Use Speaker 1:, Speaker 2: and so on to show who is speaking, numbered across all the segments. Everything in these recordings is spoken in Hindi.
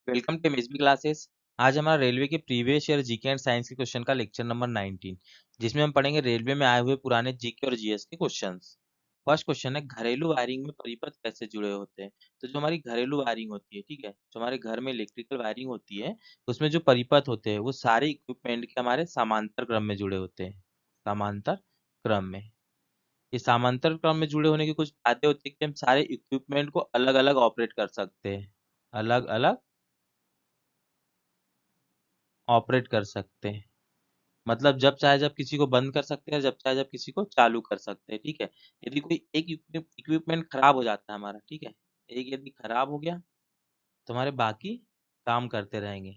Speaker 1: Welcome to MSB classes. आज हमारा रेलवे के previous year GK and science के क्वेश्चन का लेक्चर नंबर 19, जिसमें हम पढ़ेंगे रेलवे में आए हुए पुराने जीके और जीएस के क्वेश्चंस। फर्स्ट क्वेश्चन है, घरेलू वायरिंग में परिपथ कैसे जुड़े होते हैं। तो जो हमारी घरेलू वायरिंग होती है, ठीक है, जो हमारे घर में इलेक्ट्रिकल वायरिंग होती है, उसमें जो परिपथ होते हैं वो सारे इक्विपमेंट के हमारे समांतर क्रम में जुड़े होते हैं। समांतर क्रम में, ये समांतर क्रम में जुड़े होने के कुछ फायदे होते हैं कि हम सारे इक्विपमेंट को अलग अलग ऑपरेट कर सकते हैं, अलग अलग ऑपरेट कर सकते हैं। मतलब जब चाहे जब किसी को बंद कर सकते हैं, जब चाहे जब किसी को चालू कर सकते हैं, ठीक है। यदि कोई एक इक्विपमेंट खराब हो जाता है हमारा, ठीक है, एक यदि खराब हो गया तो हमारे बाकी काम करते रहेंगे,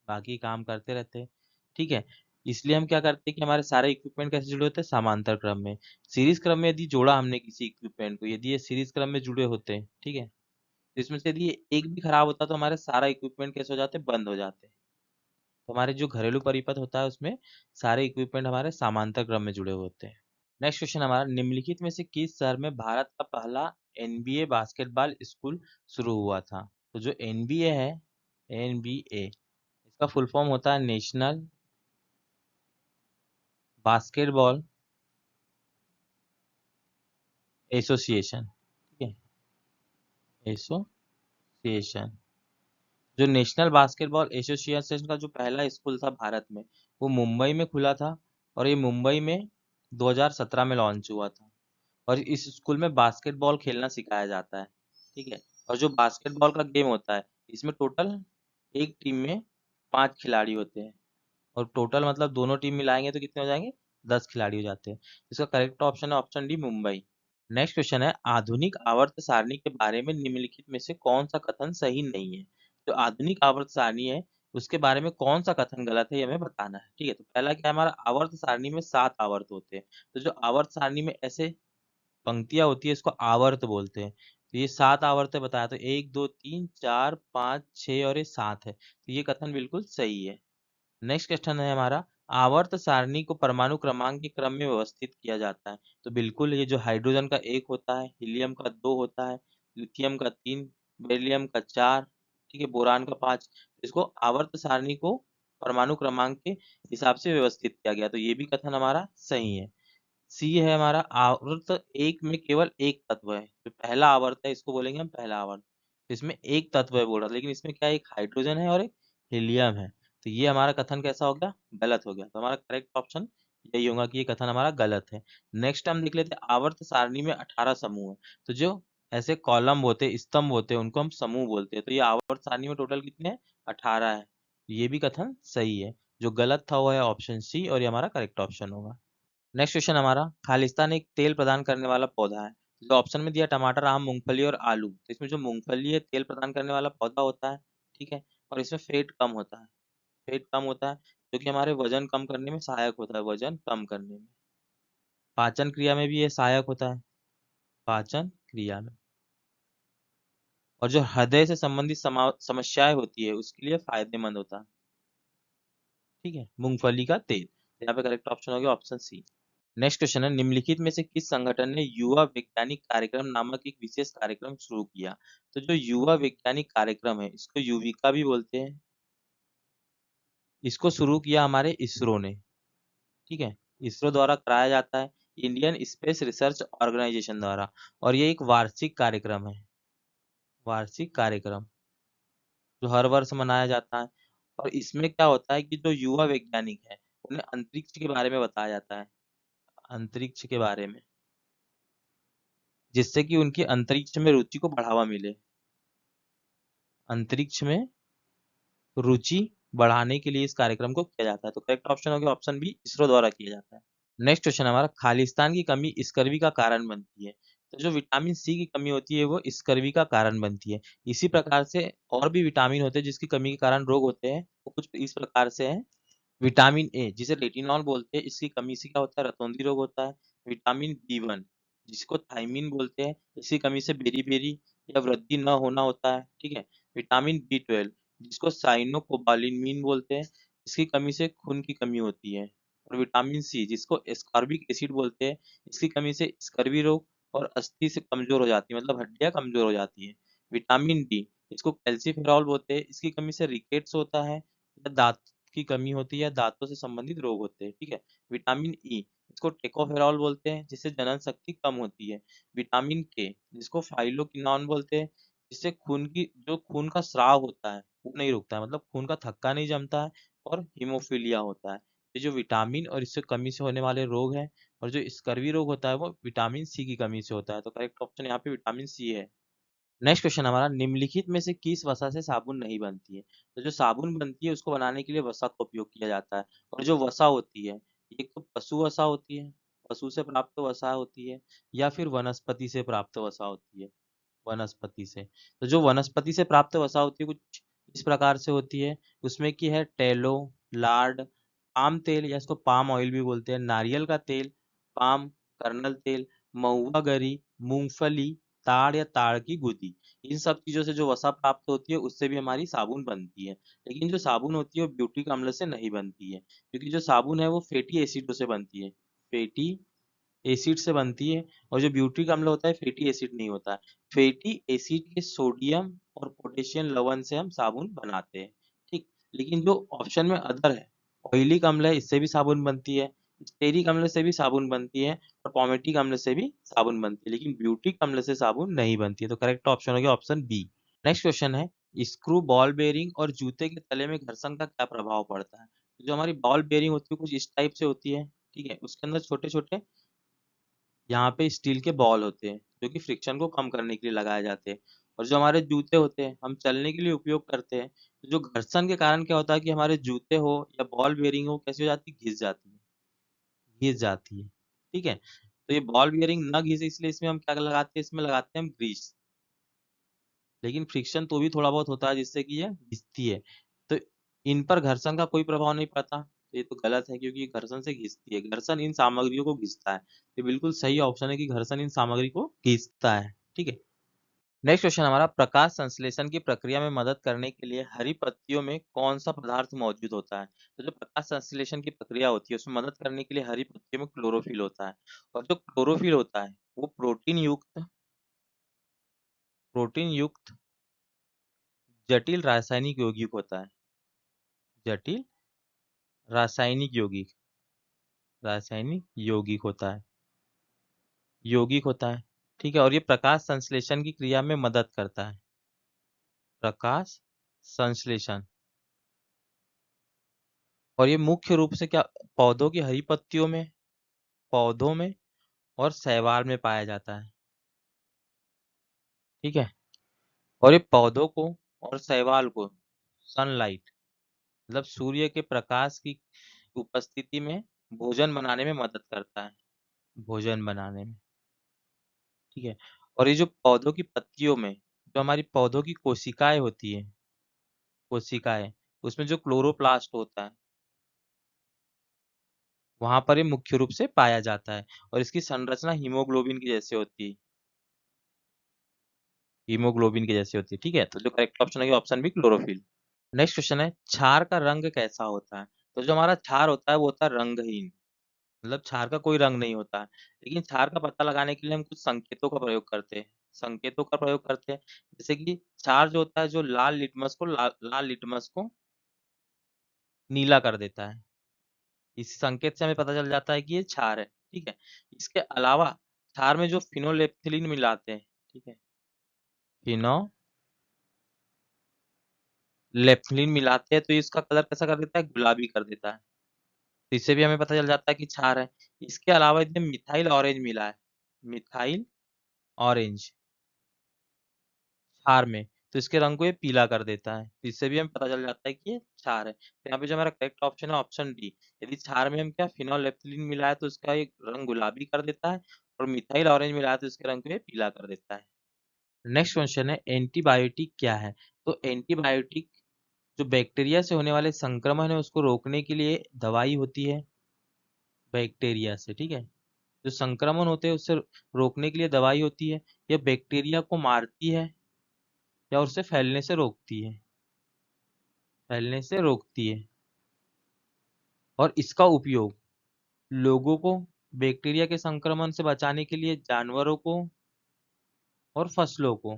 Speaker 1: बाकी काम करते रहते हैं, ठीक है। इसलिए हम क्या करते हैं कि हमारे सारे इक्विपमेंट कैसे जुड़े होते हैं, समांतर क्रम में। सीरीज क्रम में यदि जोड़ा हमने किसी इक्विपमेंट को, यदि ये सीरीज क्रम में जुड़े होते हैं, ठीक है, तो इसमें से यदि एक भी खराब होता है तो हमारे सारा इक्विपमेंट कैसे हो जाते हैं, बंद हो जाते हैं। तो हमारे जो घरेलू परिपथ होता है उसमें सारे इक्विपमेंट हमारे समांतर क्रम में जुड़े हुए होते हैं। नेक्स्ट क्वेश्चन हमारा, निम्नलिखित में से किस शहर में भारत का पहला एनबीए बास्केटबॉल स्कूल शुरू हुआ था। तो जो एनबीए है, एनबीए, इसका फुल फॉर्म होता है नेशनल बास्केटबॉल एसोसिएशन, ठीक है, एसोसिएशन। जो नेशनल बास्केटबॉल एसोसिएशन का जो पहला स्कूल था भारत में, वो मुंबई में खुला था, और ये मुंबई में 2017 में लॉन्च हुआ था। और इस स्कूल में बास्केटबॉल खेलना सिखाया जाता है, ठीक है। और जो बास्केटबॉल का गेम होता है, इसमें टोटल एक टीम में 5 खिलाड़ी होते हैं, और टोटल मतलब दोनों टीम मिलाएंगे तो कितने हो जाएंगे, 10 खिलाड़ी हो जाते हैं। इसका करेक्ट ऑप्शन है option D, Mumbai. Next question है, आधुनिक आवर्त सारणी के बारे में निम्नलिखित में से कौन सा कथन सही नहीं है। जो आधुनिक आवर्त सारणी है उसके बारे में कौन सा कथन गलत है, ये हमें बताना है, ठीक है। तो पहला क्या है, हमारा आवर्त सारणी में 7 आवर्त होते हैं। तो जो आवर्त सारणी में ऐसे पंक्तियां होती है इसको आवर्त बोलते हैं। तो ये 7 आवर्त है बताया, तो 1 2 3 4 5 6 और ये 7 है, तो ये कथन बिल्कुल सही है। नेक्स्ट क्वेश्चन है हमारा, आवर्त सारणी को परमाणु क्रमांक के क्रम में व्यवस्थित किया जाता है। तो बिल्कुल, ये जो हाइड्रोजन का 1 होता है, हीलियम का 2 होता है, लिथियम का 3, बेरिलियम का 4, ठीक है, बोरान का 5, इसको आवर्त सारणी को परमाणु क्रमांक के हिसाब से व्यवस्थित किया गया, तो ये भी कथन हमारा सही है। सी है हमारा, आवर्त एक में केवल एक तत्व है। जो पहला आवर्त है इसको बोलेंगे हम पहला आवर्त। तो इसमें एक तत्व है बोल रहा, लेकिन इसमें क्या है, एक हाइड्रोजन है और एक हीलियम है। तो ये हमारा कथन कैसा हो गया, गलत हो गया। तो हमारा करेक्ट ऑप्शन यही होगा कि ये कथन हमारा गलत है। नेक्स्ट हम देख लेते हैं, आवर्त सारणी में 18 समूह है। तो जो ऐसे कॉलम होते, स्तंभ होते हैं, उनको हम समूह बोलते हैं। तो ये आवर्त सारणी में टोटल कितने हैं, 18 है। ये भी कथन सही है। जो गलत था वो है ऑप्शन सी, और ये हमारा करेक्ट ऑप्शन होगा। नेक्स्ट क्वेश्चन हमारा, खालिस्तान एक तेल प्रदान करने वाला पौधा है। जो ऑप्शन में दिया टमाटर, आम, मूंगफली और आलू, तो इसमें जो मूंगफली है तेल प्रदान करने वाला पौधा होता है, ठीक है। और इसमें फेट कम होता है, फेट कम होता है, जो कि हमारे वजन कम करने में सहायक होता है, वजन कम करने में। पाचन क्रिया में भी ये सहायक होता है, पाचन क्रिया में। और जो हृदय से संबंधित समस्याएं होती है उसके लिए फायदेमंद होता है, ठीक है, मूंगफली का तेल। यहाँ पे करेक्ट ऑप्शन हो गया ऑप्शन सी। नेक्स्ट क्वेश्चन है, निम्नलिखित में से किस संगठन ने युवा वैज्ञानिक कार्यक्रम नामक एक विशेष कार्यक्रम शुरू किया। तो जो युवा वैज्ञानिक कार्यक्रम है इसको युविका भी बोलते हैं। इसको शुरू किया हमारे इसरो ने, ठीक है, इसरो द्वारा कराया जाता है, इंडियन स्पेस रिसर्च ऑर्गेनाइजेशन द्वारा। और ये एक वार्षिक कार्यक्रम है, वार्षिक कार्यक्रम जो हर वर्ष मनाया जाता है। और इसमें क्या होता है कि जो युवा वैज्ञानिक है उन्हें अंतरिक्ष के बारे में बताया जाता है, अंतरिक्ष के बारे में, जिससे कि उनकी अंतरिक्ष में रुचि को बढ़ावा मिले। अंतरिक्ष में रुचि बढ़ाने के लिए इस कार्यक्रम को किया जाता है। तो करेक्ट ऑप्शन हो गया ऑप्शन बी, इसरो द्वारा किया जाता है। नेक्स्ट क्वेश्चन हमारा, खालिस्तान की कमी स्कर्वी का कारण बनती है। तो जो विटामिन सी की कमी होती है वो स्कर्वी का कारण बनती है। इसी प्रकार से और भी विटामिन होते हैं जिसकी कमी के कारण रोग होते हैं, वो कुछ इस प्रकार से है। विटामिन ए जिसे रेटिनॉल बोलते हैं, इसकी कमी से क्या होता है, रतौंधी रोग होता है। विटामिन बी 1 जिसको थायमीन बोलते हैं, इसकी कमी से बेरी या वृद्धि न होना होता है, ठीक है। विटामिन बी 12 जिसको साइनोकोबालामिन बोलते हैं, इसकी कमी से खून की कमी होती है। और विटामिन सी जिसको एस्कॉर्बिक एसिड बोलते हैं, इसकी कमी से स्कर्वी रोग और अस्थि से कमजोर हो जाती है, मतलब हड्डियां कमजोर हो जाती है। विटामिन डी इसको कैल्सीफेरॉल बोलते हैं। इसकी कमी से रिकेट्स होता है, या दांत की कमी होती है, या दांतों से संबंधित रोग होते हैं। ठीक है। विटामिन ई, इसको टेकोफेरॉल बोलते हैं, जिससे जनन शक्ति कम होती है। विटामिन के, जिसको फाइलोक्विनोन बोलते हैं, जिससे खून का स्राव होता है वो नहीं रुकता है, मतलब खून का थक्का नहीं जमता है, और हीमोफीलिया होता है। ये जो विटामिन और इससे कमी से होने वाले रोग हैं, और जो स्कर्वी रोग होता है वो विटामिन सी की कमी से होता है। तो करेक्ट ऑप्शन यहाँ पे विटामिन सी है। नेक्स्ट क्वेश्चन हमारा, निम्नलिखित में से किस वसा से साबुन नहीं बनती है? तो जो साबुन बनती है उसको बनाने के लिए वसा का उपयोग किया जाता है। और जो वसा होती है, एक तो पशु वसा होती है, पशु से प्राप्त वसा होती है, या फिर वनस्पति से प्राप्त वसा होती है। वनस्पति से, तो जो वनस्पति से प्राप्त वसा होती है कुछ इस प्रकार से होती है। उसमें की है टेलो, लार्ड, पाम तेल, या इसको पाम ऑयल भी बोलते हैं, नारियल का तेल, पाम कर्नल तेल, महुआ गरी, मूंगफली, ताड़ या ताड़ की गुदी। इन सब चीजों से जो वसा प्राप्त होती है उससे भी हमारी साबुन बनती है। लेकिन जो साबुन होती है वो ब्यूटिक अम्ल से नहीं बनती है, क्योंकि जो साबुन है वो फैटी एसिडों से बनती है। फैटी एसिड से बनती है। और जो ब्यूटिक अम्ल होता है फैटी एसिड नहीं होता है। फैटी एसिड के सोडियम और पोटेशियम लवण से हम साबुन बनाते हैं। ठीक। लेकिन जो ऑप्शन में अदर है, ऑयलिक अम्ल है, इससे भी साबुन बनती है, स्टेरिक अम्ल से भी साबुन बनती है, और पॉमेटिक अम्ल से भी साबुन बनती है, लेकिन ब्यूटिक अम्ल से साबुन नहीं बनती है। तो करेक्ट ऑप्शन हो गया ऑप्शन बी। नेक्स्ट क्वेश्चन है, स्क्रू, बॉल बेयरिंग और जूते के तले में घर्षण का क्या प्रभाव पड़ता है? जो हमारी बॉल बेयरिंग होती है कुछ इस टाइप से होती है। ठीक है। उसके अंदर छोटे छोटे यहाँ पे स्टील के बॉल होते हैं, जो कि फ्रिक्शन को कम करने के लिए लगाए जाते हैं। और जो हमारे जूते होते हैं हम चलने के लिए उपयोग करते हैं। तो जो घर्षण के कारण क्या होता है कि हमारे जूते हो या बॉल बेयरिंग हो, कैसी हो जाती है, घिस जाती है, घिस जाती है। ठीक है। तो ये बॉल बियरिंग ना घिसे इसलिए इसमें हम क्या लगाते हैं, इसमें लगाते हैं हम ग्रीस। लेकिन फ्रिक्शन तो भी थोड़ा बहुत होता है जिससे कि ये घिसती है। तो इन पर घर्षण का कोई प्रभाव नहीं पड़ता, तो ये तो गलत है, क्योंकि घर्षण से घिसती है, घर्षण इन सामग्रियों को घिसता है। ये बिल्कुल सही ऑप्शन है कि घर्षण इन सामग्री को घिसता है। ठीक है। नेक्स्ट क्वेश्चन हमारा, प्रकाश संश्लेषण की प्रक्रिया में मदद करने के लिए हरी पत्तियों में कौन सा पदार्थ मौजूद होता है? तो जो प्रकाश संश्लेषण की प्रक्रिया होती है उसमें मदद करने के लिए हरी पत्तियों में क्लोरोफिल होता है। और जो क्लोरोफिल होता है वो प्रोटीन युक्त जटिल रासायनिक यौगिक होता है। जटिल रासायनिक यौगिक, रासायनिक यौगिक होता है। ठीक है। और ये प्रकाश संश्लेषण की क्रिया में मदद करता है। प्रकाश संश्लेषण। और ये मुख्य रूप से क्या, पौधों की हरी पत्तियों में, पौधों में और शैवाल में पाया जाता है। ठीक है। और ये पौधों को और शैवाल को सनलाइट, मतलब सूर्य के प्रकाश की उपस्थिति में भोजन बनाने में मदद करता है, भोजन बनाने में। ठीक है। और ये जो पौधों की पत्तियों में, जो हमारी पौधों की कोशिकाएं होती है, कोशिकाएं, उसमें जो क्लोरोप्लास्ट होता है वहां पर ये मुख्य रूप से पाया जाता है। और इसकी संरचना हीमोग्लोबिन की जैसे होती है, हीमोग्लोबिन की जैसी होती है। ठीक है। तो जो करेक्ट ऑप्शन है option B, chlorophyll. Next question है, क्षार का रंग कैसा होता है? तो जो हमारा क्षार होता है वो होता है रंगहीन, मतलब क्षार का कोई रंग नहीं होता है। लेकिन क्षार का पता लगाने के लिए हम कुछ संकेतों का प्रयोग करते हैं, संकेतों का प्रयोग करते हैं। जैसे कि क्षार जो होता है, जो लाल लिटमस को नीला कर देता है। इस संकेत से हमें पता चल जाता है कि ये क्षार है। ठीक है। इसके अलावा क्षार में जो फिनोलेप्थिलीन मिलाते हैं, ठीक है, फिनोलेप्थिलीन मिलाते हैं तो इसका कलर कैसा कर देता है, गुलाबी कर देता है। तो इससे भी हमें पता चल जाता है कि क्षार है। इसके अलावा इसमें मिथाइल ऑरेंज मिला है, मिथाइल ऑरेंज क्षार में, तो इसके रंग को ये पीला कर देता है। तो इससे भी हमें पता चल जाता है कि ये क्षार है। तो यहाँ पे जो हमारा करेक्ट ऑप्शन है ऑप्शन डी। यदि क्षार में हम क्या फिनोलेप्थिलीन मिलाए तो इसका एक रंग गुलाबी कर देता है, और मिथाइल ऑरेंज मिलाए तो इसके रंग को ये पीला कर देता है। नेक्स्ट क्वेश्चन है, एंटीबायोटिक क्या है? तो एंटीबायोटिक जो बैक्टीरिया से होने वाले संक्रमण है उसको रोकने के लिए दवाई होती है, बैक्टीरिया से। ठीक है। जो संक्रमण होते हैं उससे रोकने के लिए दवाई होती है। यह बैक्टीरिया को मारती है या उससे फैलने से रोकती है। और इसका उपयोग लोगों को बैक्टीरिया के संक्रमण से बचाने के लिए, जानवरों को और फसलों को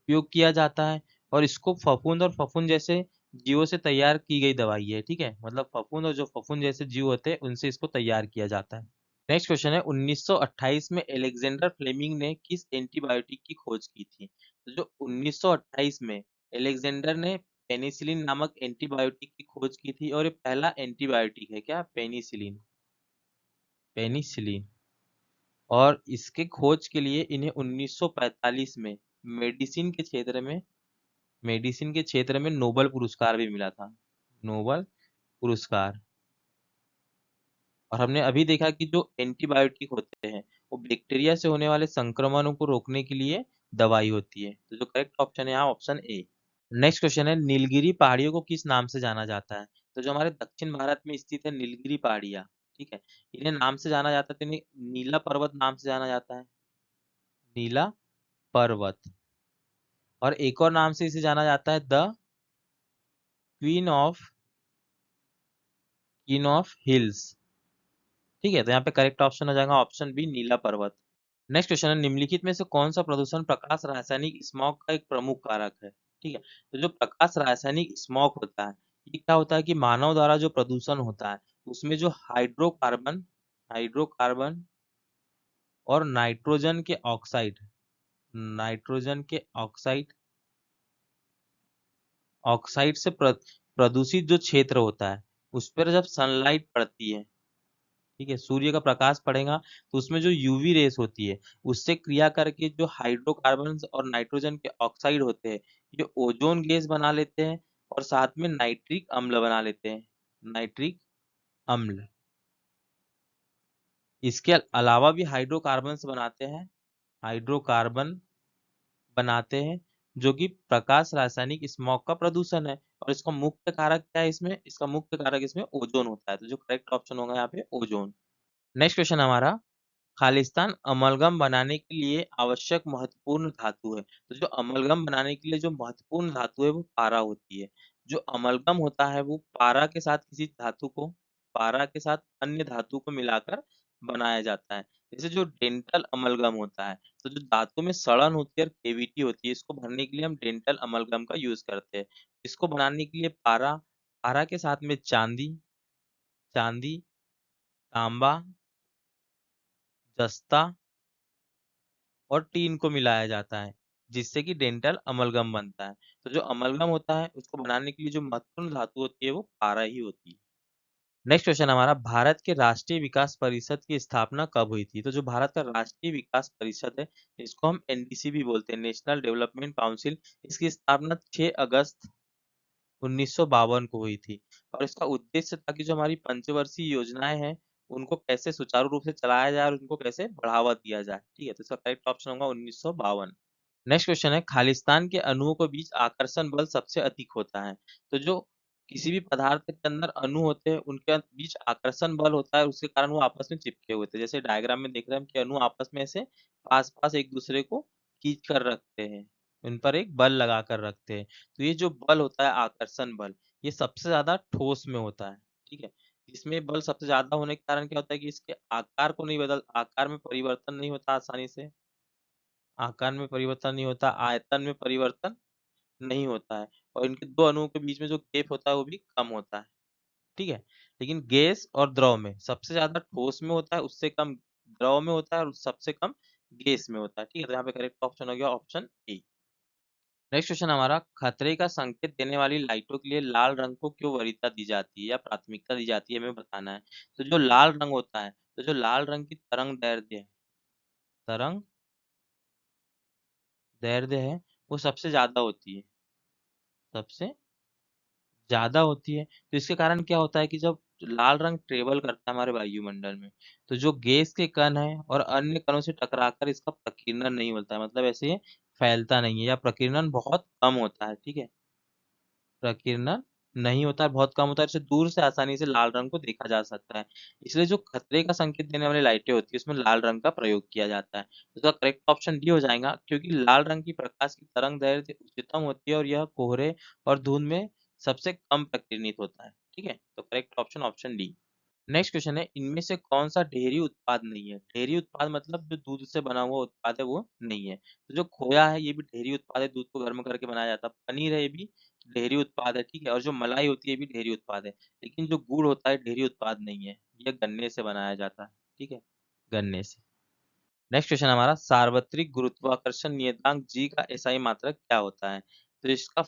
Speaker 1: उपयोग किया जाता है, और इसको फफूंद और फफूंद जैसे जीवों से तैयार की गई दवाई है। ठीक है, मतलब फफूंद और जो फफूंद जैसे जीव होते हैं उनसे इसको तैयार किया जाता है। नेक्स्ट क्वेश्चन है, 1928 में एलेक्जेंडर फ्लेमिंग ने किस एंटीबायोटिक की खोज की थी? तो जो 1928 में एलेक्जेंडर ने पेनिसिलिन नामक एंटीबायोटिक की खोज की थी, और ये पहला एंटीबायोटिक है क्या, पेनिसिलिन, पेनिसिलिन। और इसके खोज के लिए इन्हें 1945 में मेडिसिन के क्षेत्र में मेडिसिन के क्षेत्र में नोबेल पुरस्कार भी मिला था, नोबेल पुरस्कार। और हमने अभी देखा कि जो एंटीबायोटिक होते हैं वो बैक्टीरिया से होने वाले संक्रमणों को रोकने के लिए दवाई होती है। तो जो करेक्ट ऑप्शन है यहाँ ऑप्शन ए। नेक्स्ट क्वेश्चन है, नीलगिरी पहाड़ियों को किस नाम से जाना जाता है? तो जो हमारे दक्षिण भारत में स्थित है नीलगिरी पहाड़ियाँ, ठीक है, इन्हें नाम से जाना जाता है, तो इन्हें नीला पर्वत नाम से जाना जाता है, नीला पर्वत। और एक और नाम से इसे जाना जाता है द क्वीन ऑफ हिल्स। ठीक है, तो यहाँ पे करेक्ट ऑप्शन हो जाएगा ऑप्शन बी, नीला पर्वत। नेक्स्ट क्वेश्चन है, निम्नलिखित में से कौन सा प्रदूषण प्रकाश रासायनिक स्मॉग का एक प्रमुख कारक है? ठीक है, तो जो प्रकाश रासायनिक स्मॉग होता है, ये क्या होता है कि मानव द्वारा जो प्रदूषण होता है उसमें जो हाइड्रोकार्बन हाइड्रोकार्बन और नाइट्रोजन के ऑक्साइड ऑक्साइड से प्रदूषित जो क्षेत्र होता है उस पर जब सनलाइट पड़ती है, ठीक है, सूर्य का प्रकाश पड़ेगा, तो उसमें जो यूवी रेस होती है उससे क्रिया करके जो हाइड्रोकार्बन और नाइट्रोजन के ऑक्साइड होते हैं ये ओजोन गैस बना लेते हैं, और साथ में नाइट्रिक अम्ल बना लेते हैं, नाइट्रिक अम्ल। इसके अलावा भी हाइड्रोकार्बन बनाते हैं जो कि प्रकाश रासायनिक स्मॉग का प्रदूषण है। और इसका मुख्य कारक क्या है, इसका मुख्य कारक इसमें ओजोन होता है। तो जो करेक्ट ऑप्शन होगा यहाँ पे ओजोन। नेक्स्ट क्वेश्चन हमारा, खालिस्तान अमलगम बनाने के लिए आवश्यक महत्वपूर्ण धातु है? तो जो अमलगम बनाने के लिए जो महत्वपूर्ण धातु है वो पारा होती है। जो अमलगम होता है वो पारा के साथ अन्य धातु को मिलाकर बनाया जाता है। जैसे जो डेंटल अमलगम होता है, तो जो दांतों में सड़न होती है और केविटी होती है, इसको भरने के लिए हम डेंटल अमलगम का यूज करते हैं। इसको बनाने के लिए पारा पारा के साथ में चांदी चांदी तांबा, जस्ता और टीन को मिलाया जाता है, जिससे कि डेंटल अमलगम बनता है। तो जो अमलगम होता है उसको बनाने के लिए जो महत्वपूर्ण धातु होती है वो पारा ही होती है। नेक्स्ट क्वेश्चन हमारा, भारत के राष्ट्रीय विकास परिषद की स्थापना कब हुई थी? तो जो भारत का राष्ट्रीय विकास परिषद है इसको हम एनडीसी भी बोलते हैं, नेशनल डेवलपमेंट काउंसिल। इसकी स्थापना 6 अगस्त 1952 को हुई थी। और इसका उद्देश्य था कि जो हमारी पंचवर्षीय योजनाएं हैं उनको कैसे सुचारू रूप से चलाया जाए और उनको कैसे बढ़ावा दिया जाए। ठीक है, तो इसका करेक्ट ऑप्शन होगा 1952। नेक्स्ट क्वेश्चन है, खालिस्तान के अणुओं के बीच आकर्षण बल सबसे अधिक होता है? तो जो किसी भी पदार्थ के अंदर अणु होते हैं उनके बीच आकर्षण बल होता है, उसके कारण वो आपस में चिपके होते हैं। जैसे डायग्राम में देख रहे हैं हम कि अणु आपस में ऐसे पास पास एक दूसरे को खींच कर रखते हैं, उन पर एक बल लगा कर रखते हैं। तो ये जो बल होता है आकर्षण बल, ये सबसे ज्यादा ठोस में होता है। ठीक है, इसमें बल सबसे ज्यादा होने के कारण क्या होता है कि इसके आकार में परिवर्तन नहीं होता आसानी से, आकार में परिवर्तन नहीं होता, आयतन में परिवर्तन नहीं होता है, और इनके दो अणुओं के बीच में जो गैप होता है वो भी कम होता है। ठीक है, लेकिन गैस और द्रव में सबसे ज्यादा ठोस में होता है, उससे कम द्रव में होता है, और सबसे कम गैस में होता है। ठीक है, तो यहाँ पे करेक्ट ऑप्शन हो गया ऑप्शन ए। नेक्स्ट क्वेश्चन हमारा, खतरे का संकेत देने वाली लाइटों के लिए लाल रंग को क्यों वरीयता दी जाती है या प्राथमिकता दी जाती है, हमें बताना है। तो जो लाल रंग होता है, तो जो लाल रंग की तरंग दैर्ध्य है वो सबसे ज्यादा होती है। तो इसके कारण क्या होता है कि जब लाल रंग ट्रेवल करता है हमारे वायुमंडल में, तो जो गैस के कण है और अन्य कणों से टकराकर इसका प्रकीर्णन नहीं होता है, मतलब ऐसे ये फैलता नहीं है या प्रकीर्णन बहुत कम होता है। ठीक है, प्रकीर्णन नहीं होता है, बहुत कम होता है, इससे दूर से आसानी से लाल रंग को देखा जा सकता है। इसलिए जो खतरे का संकेत देने वाली लाइटें होती है उसमें लाल रंग का प्रयोग किया जाता है। तो इसका करेक्ट ऑप्शन डी हो जाएगा, क्योंकि लाल रंग की प्रकाश की तरंग दैर्ध्य उच्चतम होती है और यह कोहरे और धुंध में सबसे कम प्रकीर्णित होता है। ठीक है, तो correct option option D. Next question है, इनमें से कौन सा डेयरी उत्पाद नहीं है? डेयरी उत्पाद मतलब जो दूध से बना हुआ उत्पाद है वो नहीं है। तो जो खोया है ये भी डेयरी उत्पाद है, दूध को गर्म करके बनाया जाता है। पनीर है ये भी डेयरी उत्पाद है, ठीक है। और जो मलाई होती है ये भी डेयरी उत्पाद है। लेकिन जो गुड़ होता है डेयरी उत्पाद नहीं है, ये गन्ने से बनाया जाता है, ठीक है, गन्ने से। नेक्स्ट क्वेश्चन हमारा, सार्वत्रिक गुरुत्वाकर्षण नियतांक जी का एसआई मात्रक क्या होता है? तो इसका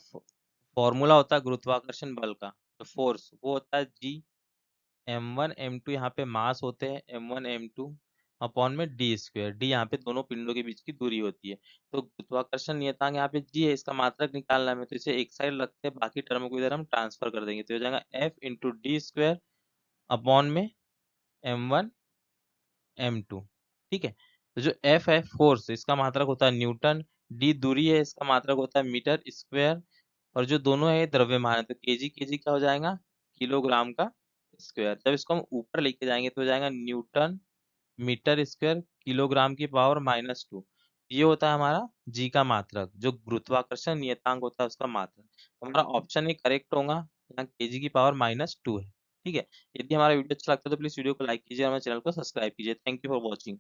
Speaker 1: फॉर्मूला होता है गुरुत्वाकर्षण बल का, तो फोर्स वो होता है जी। M1 M2 यहाँ पे मास होते हैं, M1 M2 अपॉन में डी स्क्वायर। डी यहाँ पे दोनों पिंडों के बीच की दूरी होती है। तो गुरुत्वाकर्षण नियतांक यहाँ पे जी है, इसका मात्रक निकालना है हमें, तो इसे एक साइड रखते हैं, बाकी टर्म को इधर हम ट्रांसफर कर देंगे, तो हो जाएगा F into D square upon में M1 M2, ठीक है। तो जो F है फोर्स, इसका मात्रक होता है न्यूटन। डी दूरी है, इसका मात्रक होता है मीटर स्क्वायर। और जो दोनों है ये द्रव्यमान है, तो केजी केजी क्या हो जाएगा, किलोग्राम का स्क्वायर। जब इसको हम ऊपर लेके जाएंगे तो हो जाएगा न्यूटन मीटर स्क्वायर किलोग्राम की पावर -2। ये होता है हमारा जी का मात्रक, जो गुरुत्वाकर्षण नियतांक होता है उसका मात्रक। तो हमारा ऑप्शन ही करेक्ट होगा, यहाँ केजी की पावर -2 है, ठीक है। यदि हमारा वीडियो अच्छा लगता है तो प्लीज वीडियो को लाइक कीजिए और हमारे चैनल को सब्सक्राइब कीजिए। Thank you for watching.